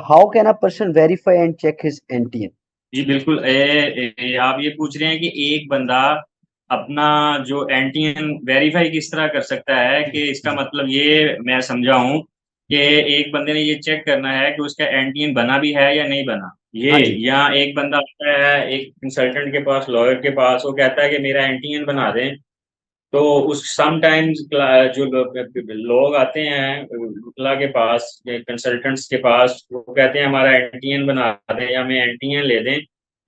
How can a person verify and check his NTN? जी बिल्कुल। आप ये पूछ रहे हैं कि एक बंदा अपना जो एनटीएन वेरीफाई किस तरह कर सकता है, जी कि इसका जी। मतलब ये मैं समझा हूँ कि एक बंदे ने ये चेक करना है कि उसका एनटीएन बना भी है या नहीं बना। ये हाँ जी। या एक बंदा आता है एक कंसल्टेंट के पास, लॉयर के पास, वो कहता है कि मेरा एनटीएन बना दें। तो उस समटाइम्स जो लोग आते हैं वकला के पास, कंसल्टेंट्स के पास, वो कहते हैं हमारा एनटीएन बना दें या हमें एनटीएन ले दें।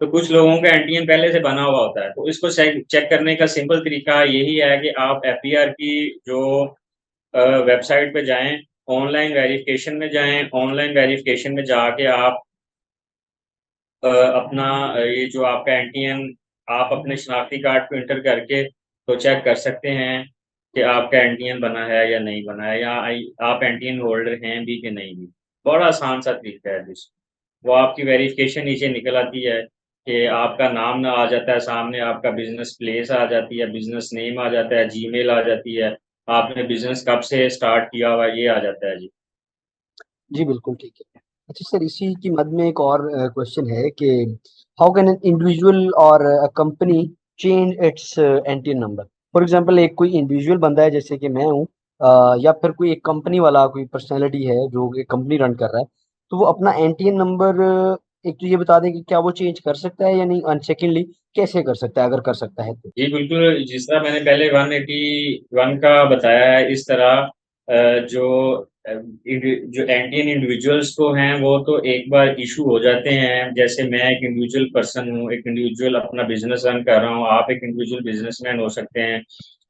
तो कुछ लोगों का एनटीएन पहले से बना हुआ होता है, तो इसको चेक करने का सिंपल तरीका यही है कि आप एफपीआर की जो वेबसाइट पे जाएं, ऑनलाइन वेरिफिकेशन में जाएं, ऑनलाइन वेरिफिकेशन में जाके आप अपना ये जो आपका एनटीएन, आप अपने शनाख्ती कार्ड को इंटर करके तो चेक कर सकते हैं कि आपका एनटीएन बना है या नहीं बना है, या आप एनटीएन होल्डर हैं भी कि नहीं भी। बड़ा आसान सा तरीका है जिस वो आपकी वेरिफिकेशन नीचे निकल आती है कि आपका नाम ना आ जाता है सामने, आपका बिजनेस प्लेस आ जाती है, बिजनेस नेम आ जाता है, जीमेल आ जाती है, आपने बिजनेस कब से स्टार्ट किया हुआ ये आ जाता है जी। जी, बिल्कुल ठीक है। अच्छा सर, इसी की मद में एक और क्वेश्चन है कि हाउ कैन एन इंडिविजुअल और a company change it's NTN number? For example एक कोई इंडिविजुअल बंदा है जैसे कि मैं हूँ, या फिर कोई एक कंपनी वाला कोई पर्सनैलिटी है जो एक कंपनी रन कर रहा है, तो वो अपना एनटीएन नंबर एक तो ये बता दें कि क्या वो चेंज कर सकता है या नहीं? एंड सेकंडली कैसे कर सकता है अगर कर सकता है तो? जी बिल्कुल, जिस तरह मैंने पहले 181 का बताया है, इस तरह जो जो इंडियन इंडिविजुअल्स को हैं वो तो एक बार इशू हो जाते हैं। जैसे मैं एक इंडिविजुअल पर्सन हूँ, एक इंडिविजुअल अपना बिजनेस रन कर रहा हूँ, आप एक इंडिविजुअल बिजनेसमैन हो सकते हैं।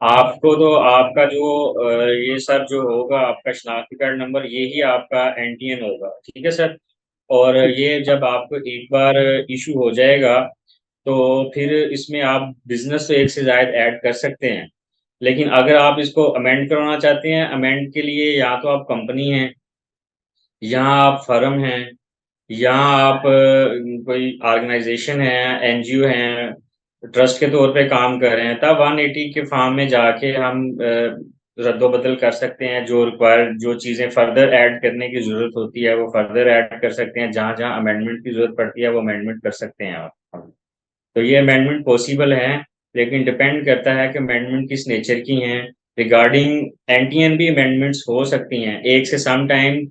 आपको तो आपका जो ये सब जो होगा, आपका शनाख्ती कार्ड नंबर, ये ही आपका एनटीएन होगा, ठीक है सर। और ठीक है। ये जब आपको एक बार इशू हो जाएगा तो फिर इसमें आप बिजनेस तो एक से ज्यादा ऐड कर सकते हैं। लेकिन अगर आप इसको अमेंड करवाना चाहते हैं, अमेंड के लिए या तो आप कंपनी हैं, या आप फर्म हैं, या आप कोई ऑर्गेनाइजेशन है, एनजीओ हैं, ट्रस्ट के तौर पे काम कर रहे हैं, तब 180 के फॉर्म में जाके हम रद्दो-बदल कर सकते हैं। जो रिक्वायर जो चीज़ें फर्दर ऐड करने की ज़रूरत होती है वो फर्दर ऐड कर सकते हैं। जहाँ-जहाँ अमेंडमेंट की ज़रूरत पड़ती है वो अमेंडमेंट कर सकते हैं आप। तो ये अमेंडमेंट पॉसिबल है, लेकिन डिपेंड करता है कि अमेंडमेंट किस नेचर की हैं। रिगार्डिंग एनटीएन भी अमेंडमेंट्स हो सकती हैं। एक से some time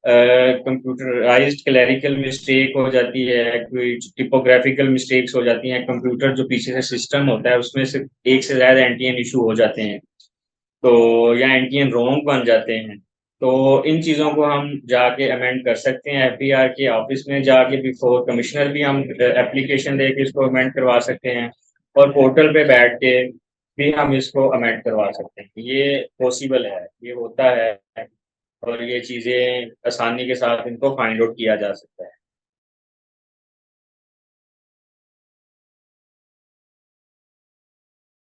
computerised clerical mistake हो जाती है, कोई टिपोग्राफिकल मिस्टेक्स हो जाती हैं, कंप्यूटर जो पीछे से सिस्टम होता है उसमें से एक से ज़्यादा एनटीएन इशू हो जाते हैं। तो या एनटीएन रॉन्ग बन जाते हैं। तो इन चीज़ों को हम जाके अमेंड कर सकते हैं, एफबीआर के ऑफिस में जाके बिफोर कमिश्नर भी हम एप्लीकेशन दे के इसको अमेंड करवा सकते हैं, और पोर्टल पे बैठ के भी हम इसको अमेंड करवा सकते हैं। ये पॉसिबल है, ये होता है, और ये चीज़ें आसानी के साथ इनको फाइंड आउट किया जा सकता है।